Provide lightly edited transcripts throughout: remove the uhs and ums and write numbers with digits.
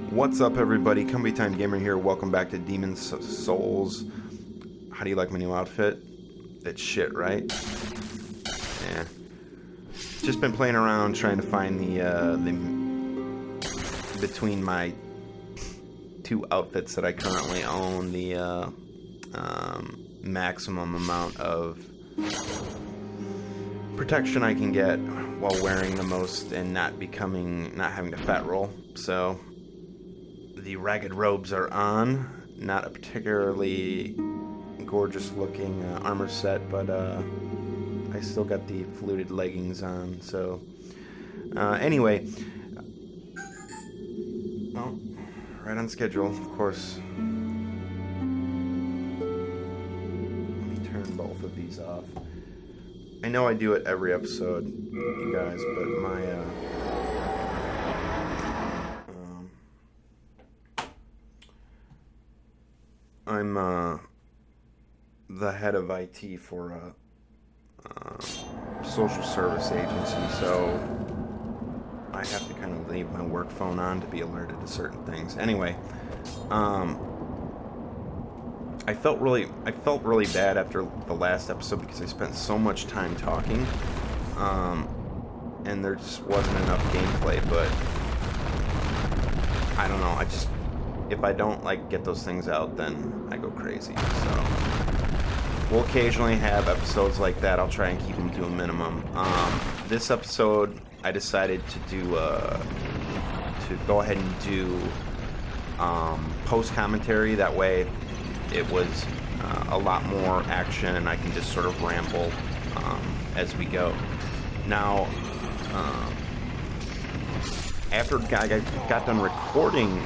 What's up, everybody? Company Time Gamer here. Welcome back to Demon's Souls. How do you like my new outfit? It's shit, right? Yeah. Just been playing around trying to find the between my two outfits that I currently own, the maximum amount of protection I can get while wearing the most and not having to fat roll. So the ragged robes are on. Not a particularly gorgeous looking armor set, but I still got the fluted leggings on. So anyway, well, right on schedule, of course. Let me turn both of these off. I know I do it every episode, you guys, but my I'm the head of IT for a social service agency, so I have to kind of leave my work phone on to be alerted to certain things. Anyway, I felt really bad after the last episode because I spent so much time talking, and there just wasn't enough gameplay. But I don't know. If I don't get those things out, then I go crazy. So we'll occasionally have episodes like that. I'll try and keep them to a minimum. This episode, I decided to go ahead and do post commentary. That way, it was a lot more action, and I can just sort of ramble as we go. Now, after I got done recording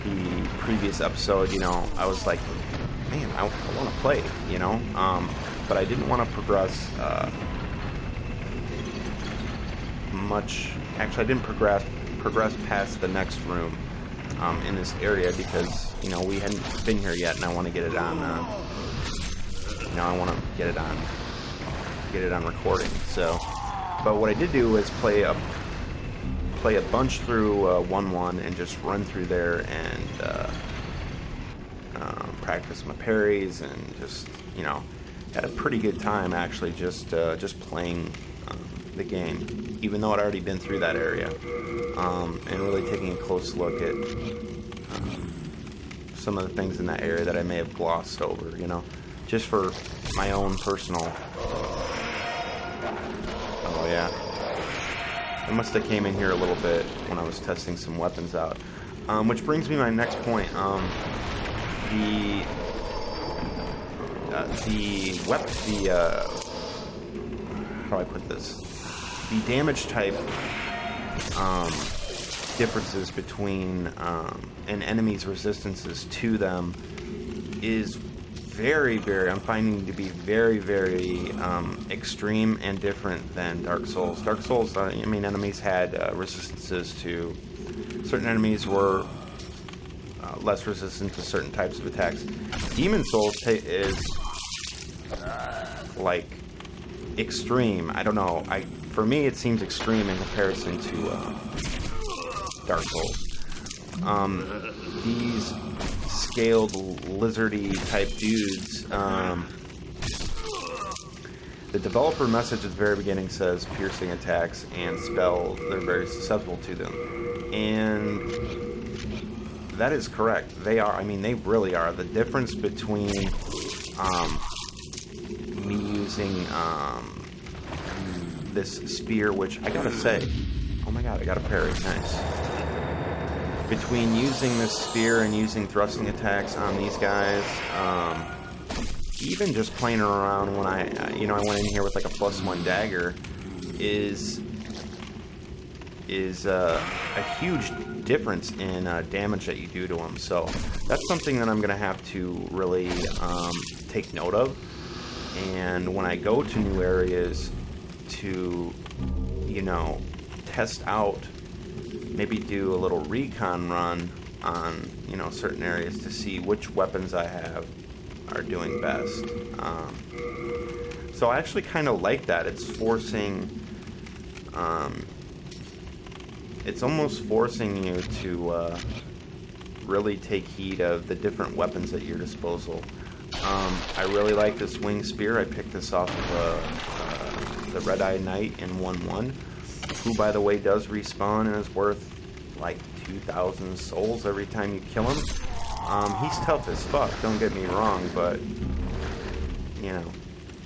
the previous episode, I was like, man, I want to play, but I didn't want to progress much. Actually, I didn't progress past the next room in this area because, we hadn't been here yet, and I want to get it on, I want to get it on recording. So, but what I did do was play a bunch through 1-1 and just run through there and practice my parries and just had a pretty good time actually just playing the game, even though I'd already been through that area, and really taking a close look at some of the things in that area that I may have glossed over, just for my own personal. Oh yeah. I must have came in here a little bit when I was testing some weapons out. Which brings me to my next point. How do I put this? The damage type differences between an enemy's resistances to them is I'm finding to be very, very extreme and different than Dark Souls. Dark Souls, enemies had resistances to certain enemies were less resistant to certain types of attacks. Demon Souls is extreme. I don't know. For me, it seems extreme in comparison to Dark Souls. These scaled lizardy type dudes, the developer message at the very beginning says piercing attacks and spells, they're very susceptible to them, and that is correct. They are. They really are. The difference between me using this spear, which I gotta say, oh my god, I got a parry, nice. Between using this spear and using thrusting attacks on these guys, even just playing around when I went in here with a +1 dagger, is a huge difference in damage that you do to them. So that's something that I'm going to have to really take note of. And when I go to new areas to, test out, maybe do a little recon run on, certain areas to see which weapons I have are doing best. So I actually kind of like that. It's forcing, it's almost forcing you to really take heed of the different weapons at your disposal. I really like this wing spear. I picked this off of the Red-Eye Knight in 1-1, who, by the way, does respawn and is worth like 2,000 souls every time you kill him. He's tough as fuck, don't get me wrong, but, you know,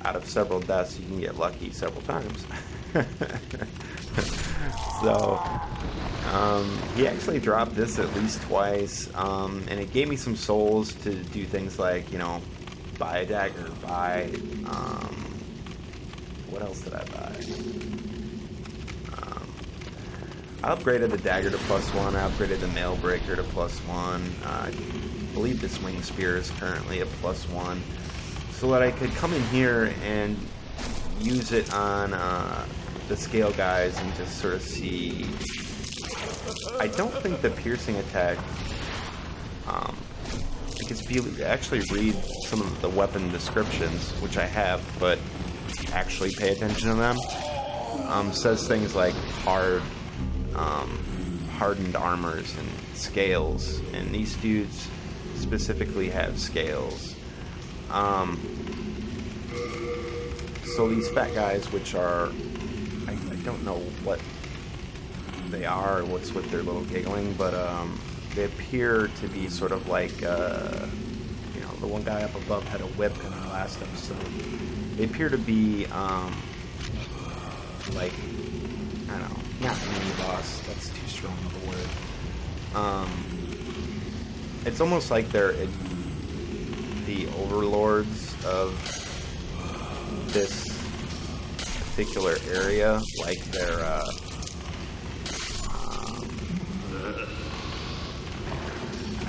out of several deaths, you can get lucky several times. So, he actually dropped this at least twice, and it gave me some souls to do things like, you know, buy a dagger, buy, what else did I buy? I upgraded the dagger to +1, I upgraded the nail breaker to +1, I believe this wing spear is currently a +1, so that I could come in here and use it on the scale guys and just sort of see. I don't think the piercing attack, because if you actually read some of the weapon descriptions, which I have, but actually pay attention to them, says things like hardened armors and scales, and these dudes specifically have scales. So these fat guys, which are, I don't know what they are or what's with their little giggling, but they appear to be sort of like, you know, the one guy up above had a whip in the last episode. They appear to be, like, I don't know, not a mini boss, that's too strong of a word. It's almost like they're the overlords of this particular area, like they're, I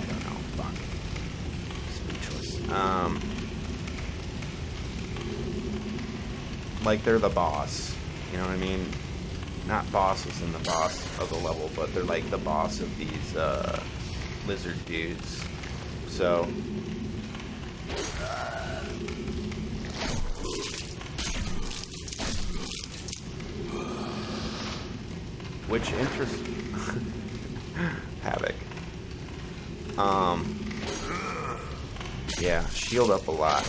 don't know, fuck. Speechless. Like they're the boss, you know what I mean? Not bosses in the boss of the level, but they're like the boss of these, lizard dudes. So, which interests Havoc. Yeah, shield up a lot.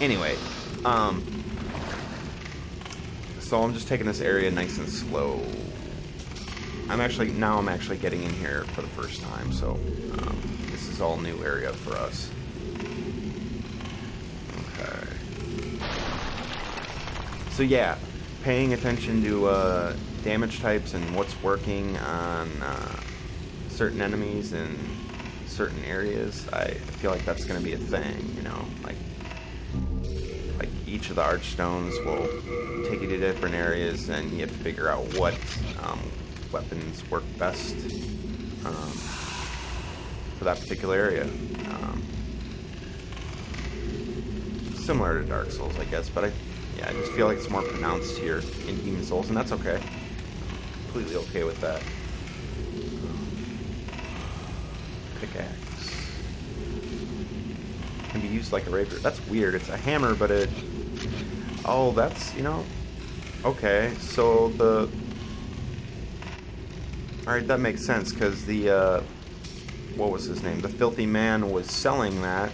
Anyway, so I'm just taking this area nice and slow. I'm actually getting in here for the first time, so this is all new area for us. Okay. So yeah, paying attention to damage types and what's working on certain enemies in certain areas, I feel like that's going to be a thing, you know, like each of the archstones will take you to different areas, and you have to figure out what weapons work best for that particular area. Similar to Dark Souls, I guess, but I just feel like it's more pronounced here in Demon Souls, and that's okay. Completely okay with that. Pickaxe can be used like a rapier. That's weird. It's a hammer, but it. Oh, that's, you know. Okay, so the. Alright, that makes sense, because the, what was his name? The Filthy Man was selling that.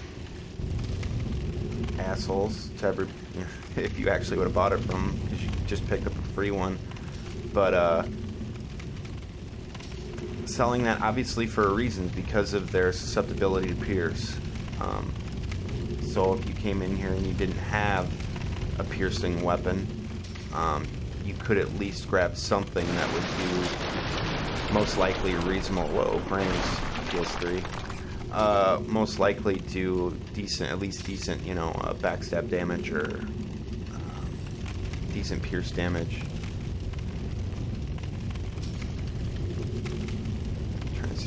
Assholes. To every, if you actually would have bought it from him, because you just picked up a free one. But, selling that obviously for a reason, because of their susceptibility to pierce. So if you came in here and you didn't have a piercing weapon, you could at least grab something that would do most likely reasonable. Whoa, brains, PS3. Most likely do decent, at least decent, you know, backstab damage or decent pierce damage.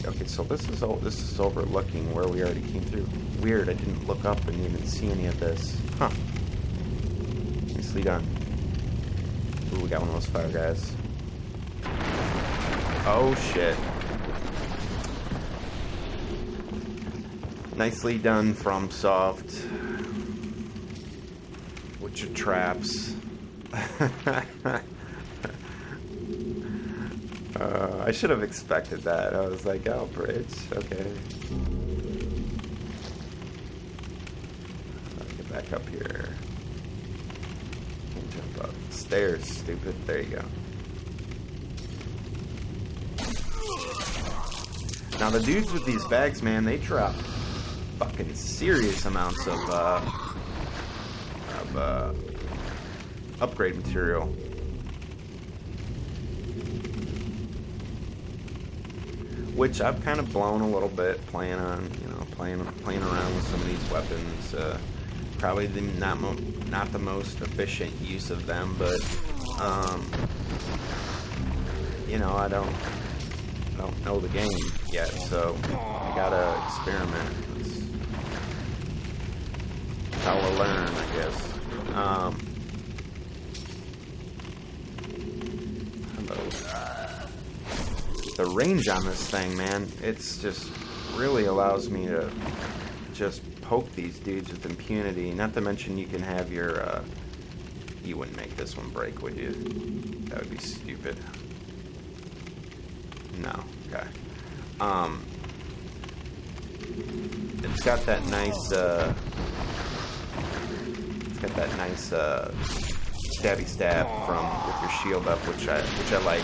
Okay, so this is overlooking where we already came through. Weird, I didn't look up and even see any of this. Huh. Nicely done. Ooh, we got one of those fire guys. Oh shit. Nicely done, FromSoft. With your traps. I should have expected that. I was like, oh, bridge, okay. I'll get back up here. Can't jump up. Stairs, stupid. There you go. Now the dudes with these bags, man, they drop fucking serious amounts of upgrade material. Which I've kind of blown a little bit playing around with some of these weapons. Probably not the most efficient use of them, but you know, I don't know the game yet, so I gotta experiment. That's how we'll learn, I guess. The range on this thing, man, it's just really allows me to just poke these dudes with impunity. Not to mention you can have your, you wouldn't make this one break, would you? That would be stupid. No, okay. It's got that nice, stabby stab from with your shield up, which I like.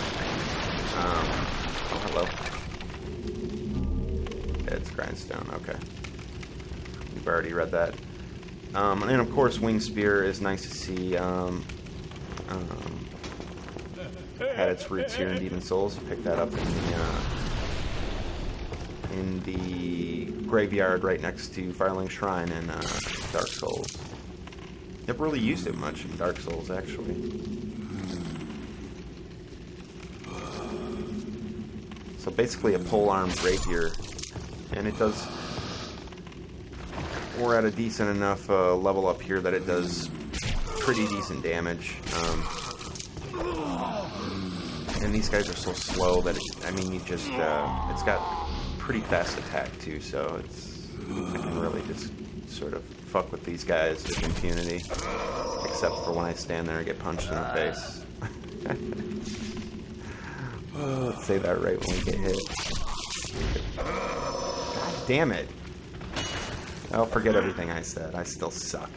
Oh, hello. Yeah, it's grindstone. Okay, we've already read that. And then of course, wing spear is nice to see. Had its roots here in Demon Souls. You picked that up in the graveyard right next to Firelink Shrine in Dark Souls. Never really used it much in Dark Souls, actually. So basically a polearm rapier, and it does. We're at a decent enough level up here that it does pretty decent damage. And these guys are so slow that it's got pretty fast attack too, so I can really just sort of fuck with these guys with impunity, except for when I stand there and get punched in the face. Oh, let's say that right when we get hit. God damn it. I'll forget everything I said. I still suck.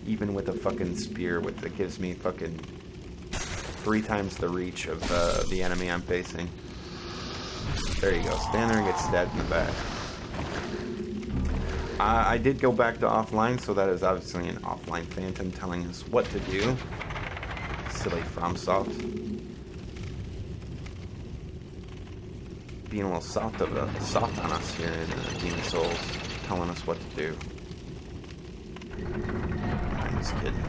Even with a fucking spear that gives me fucking 3 times the reach of the enemy I'm facing. There you go. Stand there and get stabbed in the back. I did go back to offline, so that is obviously an offline phantom telling us what to do. Silly FromSoft. Being a little soft on us here in Demon Souls, telling us what to do. I'm just kidding.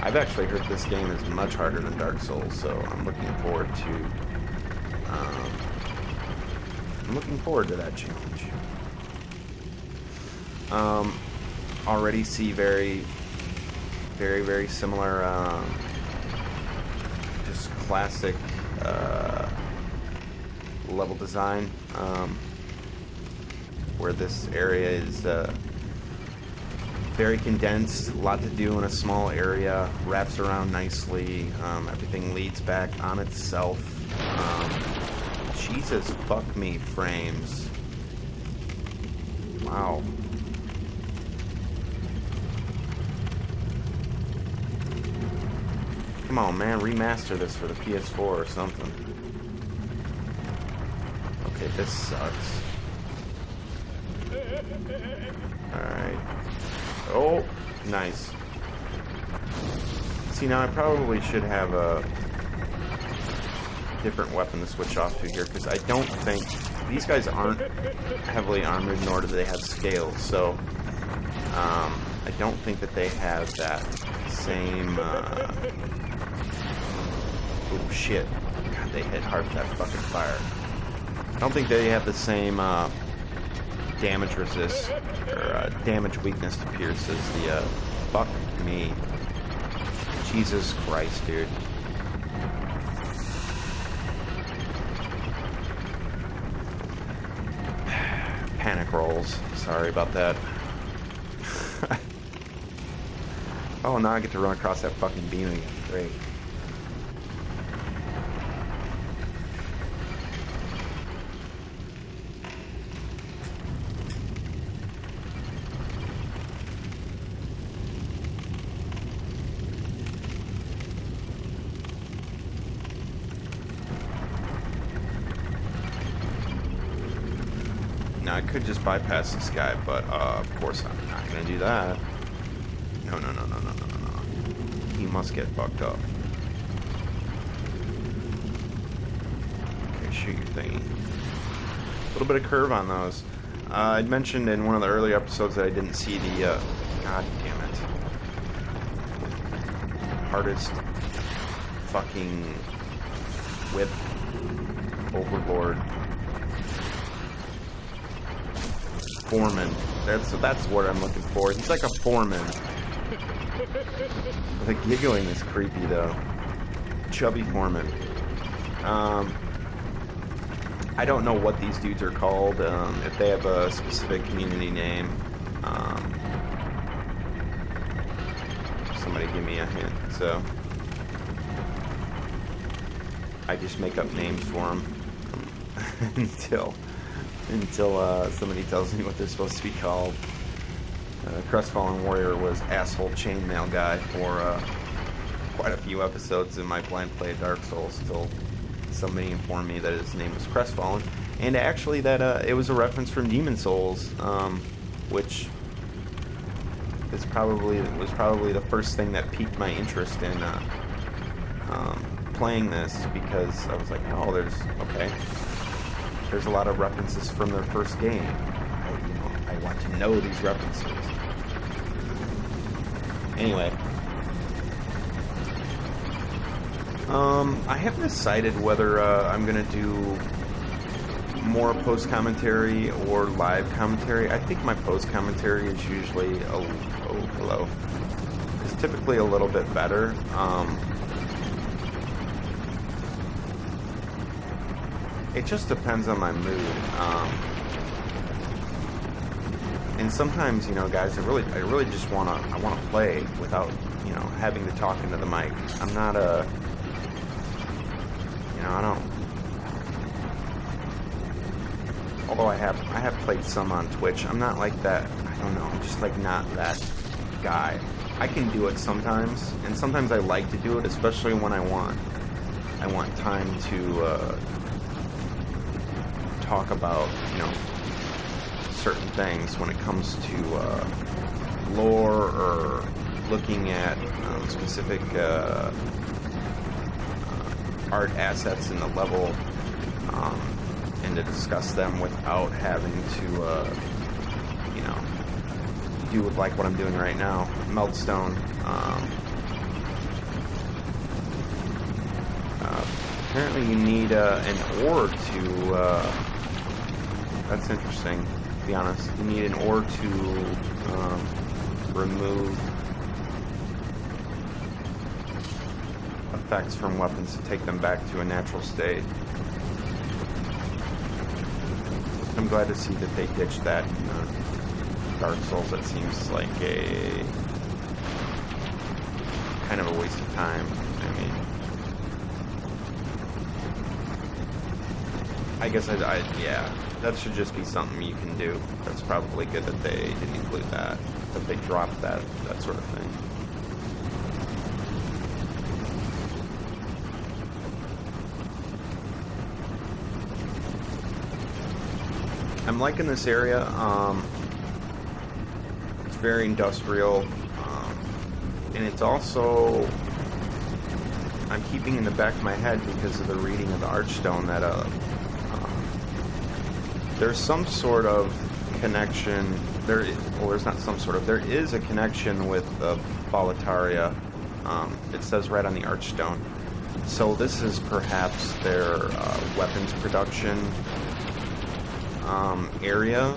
I've actually heard this game is much harder than Dark Souls, so I'm looking forward to that challenge. Already see very, very, very similar, just classic level design, where this area is very condensed, a lot to do in a small area, wraps around nicely, everything leads back on itself. Jesus fuck me frames. Wow. Come on, man, remaster this for the PS4 or something. Okay, this sucks. Alright. Oh, nice. See, now I probably should have a different weapon to switch off to here, because I don't think these guys aren't heavily armored, nor do they have scales, so I don't think that they have that same oh shit, God, they hit hard with that fucking fire. I don't think they have the same damage resist or damage weakness to pierce as the fuck me. Jesus Christ, dude. Panic rolls. Sorry about that. Oh, now I get to run across that fucking beam again. Great. Now, I could just bypass this guy, but of course I'm not going to do that. No. He must get fucked up. Okay, shoot your thingy. A little bit of curve on those. I'd mentioned in one of the earlier episodes that I didn't see the, god damn it. Hardest fucking whip overboard. Foreman. That's what I'm looking for. He's like a foreman. The giggling is creepy though. Chubby foreman. I don't know what these dudes are called, if they have a specific community name. Somebody give me a hint. So I just make up names for them until somebody tells me what they're supposed to be called. Crestfallen Warrior was asshole chainmail guy for quite a few episodes in my Blindplay Dark Souls till somebody informed me that his name was Crestfallen, and actually that it was a reference from Demon Souls, which was probably the first thing that piqued my interest in playing this, because I was like, oh, there's a lot of references from their first game. I want to know these references. Anyway. I haven't decided whether I'm going to do more post-commentary or live commentary. I think my post-commentary is usually is typically a little bit better. It just depends on my mood. And sometimes, guys, I really just want to play without, having to talk into the mic. I'm not although I have played some on Twitch, I'm not like that. I don't know, I'm just like not that guy. I can do it sometimes, and sometimes I like to do it, especially when I want time to talk about, certain things when it comes to lore or looking at specific art assets in the level, and to discuss them without having to, do like what I'm doing right now, Meltstone. Apparently you need an ore to, that's interesting, to be honest. You need an ore to remove effects from weapons to take them back to a natural state. I'm glad to see that they ditched that in Dark Souls. That seems like a kind of a waste of time. I mean, I guess yeah, that should just be something you can do. That's probably good that they didn't include that they dropped that sort of thing. I'm liking this area. It's very industrial, and it's also, I'm keeping in the back of my head because of the reading of the Archstone that there's some sort of connection. There is a connection with Boletaria. It says right on the Archstone. So this is perhaps their weapons production area,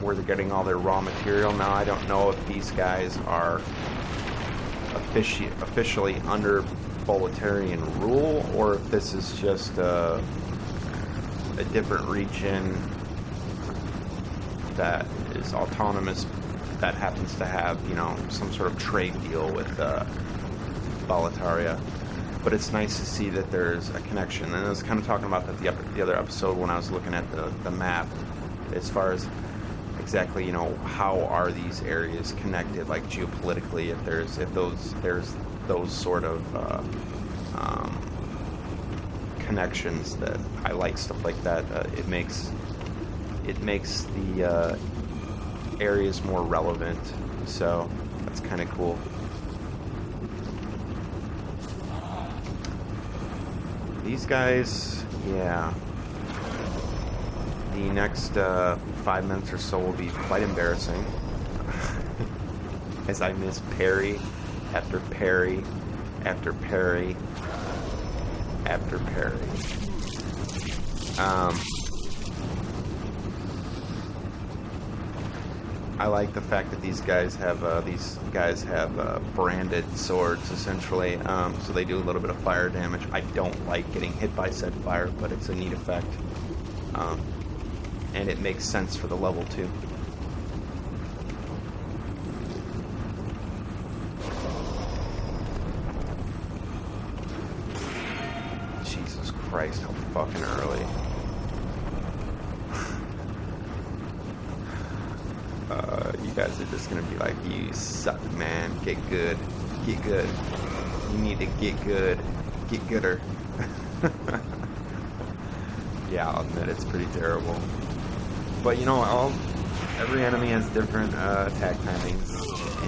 where they're getting all their raw material. Now, I don't know if these guys are officially under Boletarian rule, or if this is just a different region that is autonomous, that happens to have, some sort of trade deal with Boletaria. But it's nice to see that there's a connection. And I was kind of talking about that the other episode when I was looking at the map, as far as exactly, how are these areas connected, like geopolitically, if there's those sort of connections. That I like stuff like that. It makes it makes the areas more relevant. So that's kind of cool. These guys, yeah. The next 5 minutes or so will be quite embarrassing. As I miss parry after parry after parry after parry. I like the fact that these guys have branded swords essentially, so they do a little bit of fire damage. I don't like getting hit by said fire, but it's a neat effect, and it makes sense for the level too. Jesus Christ, how fucking early. You guys are just gonna be like, you suck, man. Get good. Get good. You need to get good. Get gooder. Yeah, I'll admit it's pretty terrible. But you know, every enemy has different attack timings,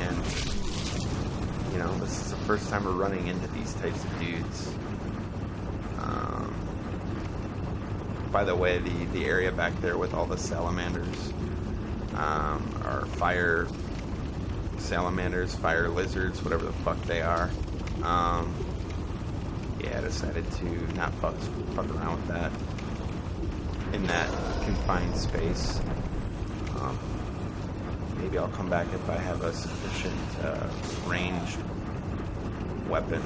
and you know, this is the first time we're running into these types of dudes. By the way, the area back there with all the salamanders are fire salamanders, fire lizards, whatever the fuck they are. Yeah, I decided to not fuck around with that in that confined space. Maybe I'll come back if I have a sufficient ranged weapon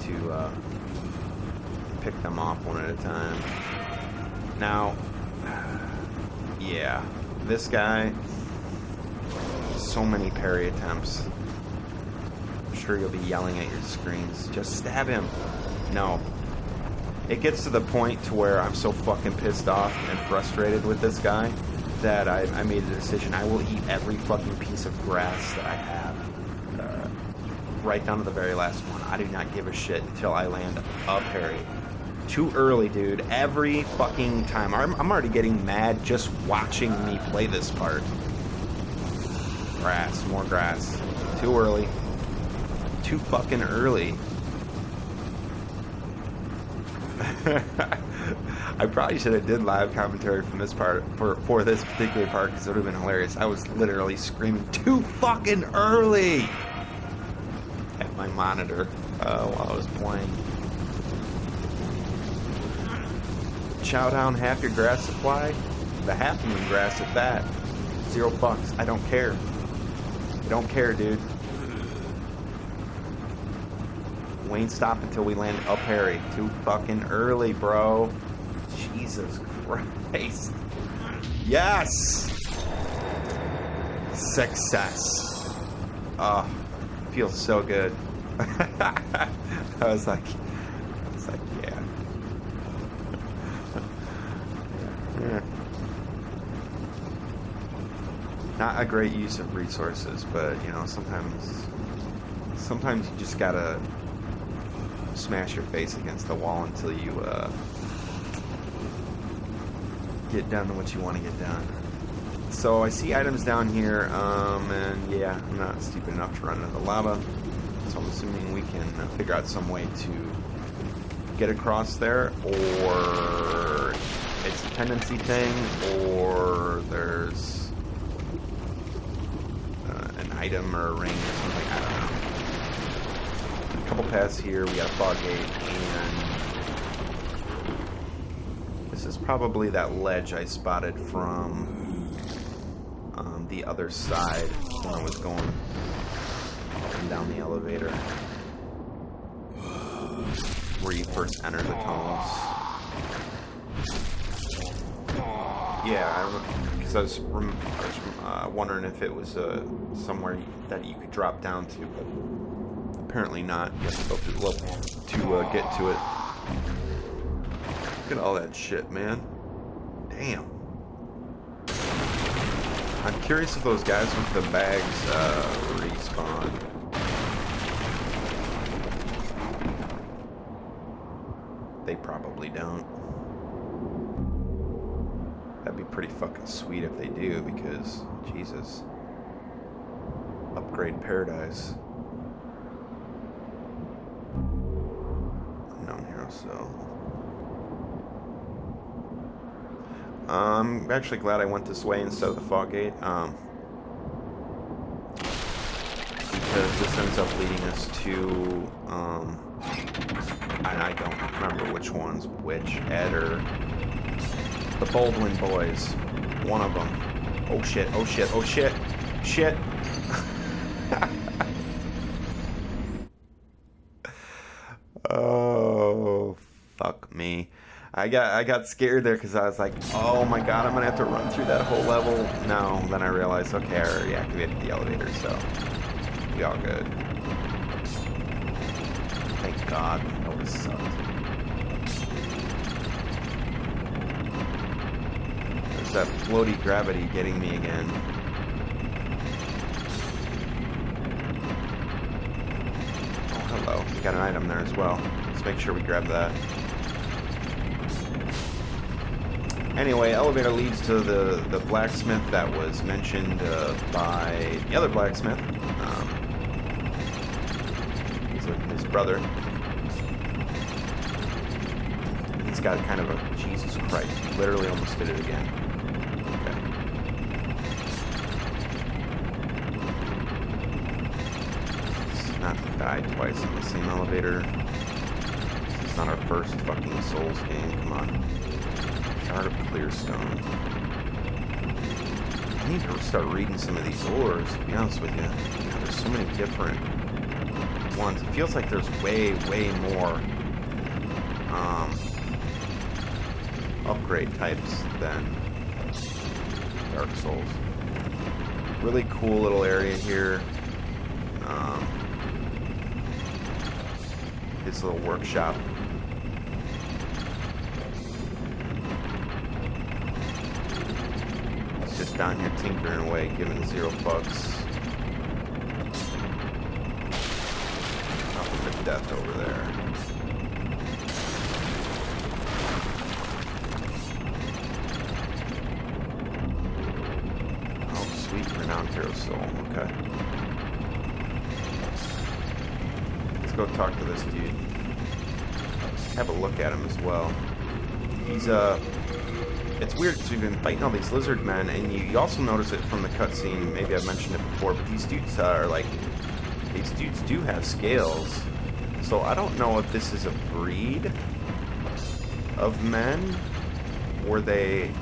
to pick them off one at a time. Now, yeah, this guy, so many parry attempts. I'm sure you'll be yelling at your screens. Just stab him. No. It gets to the point to where I'm so fucking pissed off and frustrated with this guy that I made a decision. I will eat every fucking piece of grass that I have. Right down to the very last one. I do not give a shit until I land a parry. Too early, dude. Every fucking time. I'm already getting mad just watching me play this part. Grass. More grass. Too early. Too fucking early. I probably should have did live commentary from this part for this particular part because it would have been hilarious. I was literally screaming too fucking early at my monitor while I was playing. Chow down half your grass supply, the half moon grass at that. 0 fucks. I don't care. I don't care, dude. We ain't stop until we land up parry. Too fucking early, bro. Jesus Christ. Yes! Success. Oh, feels so good. I was like, yeah. Yeah. Not a great use of resources, but you know, sometimes you just gotta smash your face against the wall until you get done what you want to get done. So I see items down here, and yeah, I'm not stupid enough to run into the lava, so I'm assuming we can figure out some way to get across there, or it's a tendency thing, or therean item or a ring or something, I don't know. A couple paths here, we got a fog gate, and this is probably that ledge I spotted from the other side when I was going up and down the elevator, where you first enter the tunnels. Yeah, because I was wondering if it was somewhere that you could drop down to, but apparently not. You have to go through the level to get to it. Look at all that shit, man. Damn. I'm curious if those guys with the bags respawn. They probably don't. That'd be pretty fucking sweet if they do, because, Jesus. Upgrade paradise. Unknown hero, so. I'm actually glad I went this way instead of the fog gate. Because this ends up leading us to, and I don't remember which one's which, Ed or the Baldwin boys. One of them. Oh shit, oh shit, oh shit, shit. Oh, fuck me. I got scared there because I was like, oh my god, I'm gonna have to run through that whole level. No, then I realized, okay, I already activated the elevator, so we all good. Thank god, that would have sucked. There's that floaty gravity getting me again. Oh, hello. We got an item there as well. Let's make sure we grab that. Anyway, elevator leads to the blacksmith that was mentioned by the other blacksmith. His brother. He's got kind of a... Jesus Christ, he literally almost did it again. Okay. Let's not die twice on the same elevator. This is not our first fucking Souls game, come on. Shard of Clearstone. I need to start reading some of these ores, to be honest with you. Yeah, there's so many different ones. It feels like there's way more upgrade types than Dark Souls. Really cool little area here. His little workshop. Just down here tinkering away, giving 0 fucks. Nothing but death over there. Oh, sweet, renowned hero soul. Okay. Let's go talk to this dude. Have a look at him as well. He's it's weird because we've been fighting all these lizard men, and you also notice it from the cutscene. Maybe I've mentioned it before, but these dudes are like, these dudes do have scales. So I don't know if this is a breed of men. Were they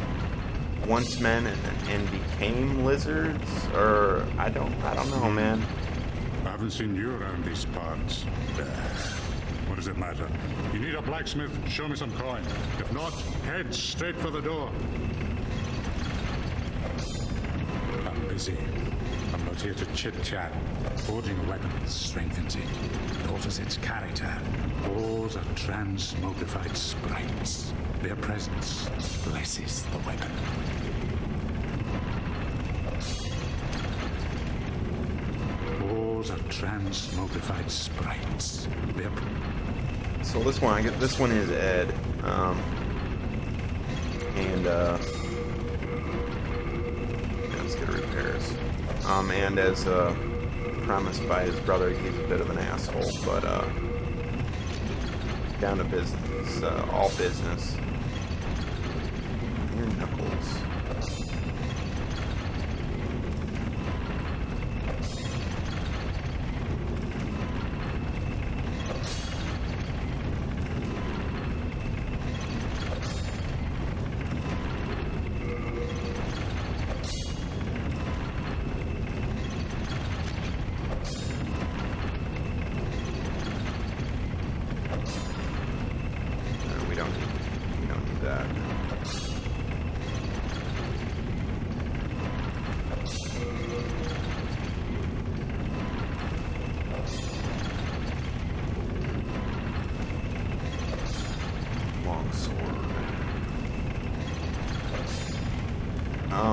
once men and became lizards, or I don't know, man. I haven't seen you around these parts. What does it matter? You need a blacksmith? Show me some coin. If not, head straight for the door. I'm busy. I'm not here to chit-chat. Forging a weapon strengthens it, alters its character. Ores are transmogrified sprites. Their presence blesses the weapon. Ores are transmogrified sprites. So this one, this one is Ed, let's get repairs. And as promised by his brother, he's a bit of an asshole, but down to business, all business. Your knuckles.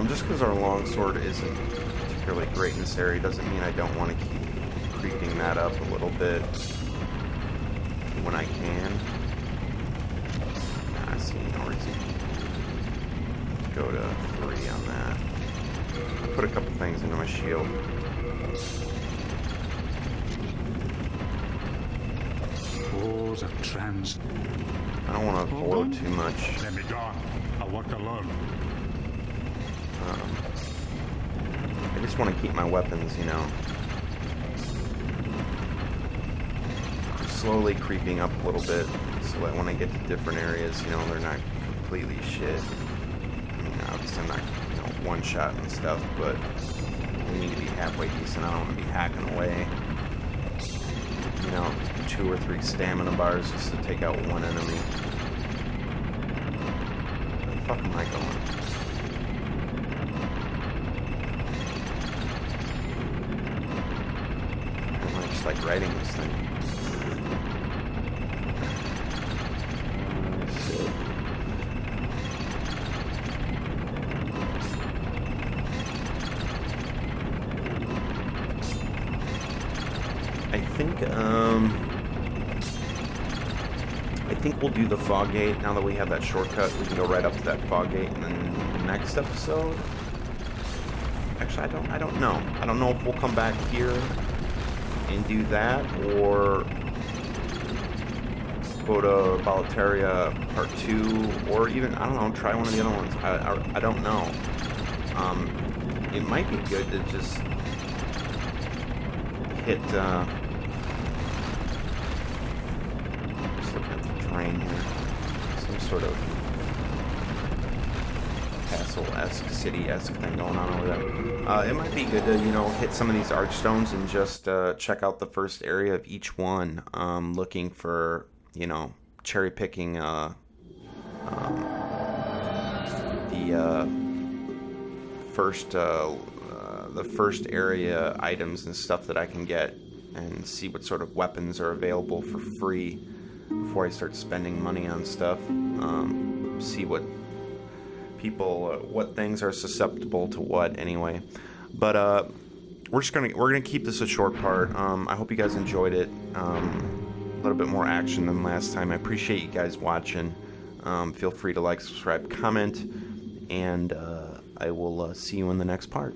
Just because our longsword isn't particularly great in this area doesn't mean I don't want to keep creeping that up a little bit when I can. Nah, I see no reason. go to 3 on that. I put a couple things into my shield. Ores of trans. I don't want to blow too much. Let me gone. I'll work alone. I just want to keep my weapons, you know, slowly creeping up a little bit, so that when I get to different areas, you know, they're not completely shit. I mean, obviously I'm not, you know, one-shot and stuff, but we need to be halfway decent. I don't want to be hacking away, you know, 2 or 3 stamina bars just to take out one enemy. Where the fuck am I going? Am I just like riding this thing? Shit. I think we'll do the fog gate now that we have that shortcut. We can go right up to that fog gate, and then next episode. Actually, I don't know. I don't know if we'll come back here and do that, or go to Boletaria Part 2, or even, I don't know, try one of the other ones. I don't know. It might be good to just hit, just looking at the terrain here, some sort of castle-esque, city-esque thing going on over there. It might be good to, you know, hit some of these archstones and just check out the first area of each one, looking for, you know, cherry-picking the first area items and stuff that I can get, and see what sort of weapons are available for free before I start spending money on stuff. See what people, what things are susceptible to what anyway. But we're gonna keep this a short part. I hope you guys enjoyed it. A little bit more action than last time. I appreciate you guys watching. Feel free to like, subscribe, comment, and I will see you in the next part.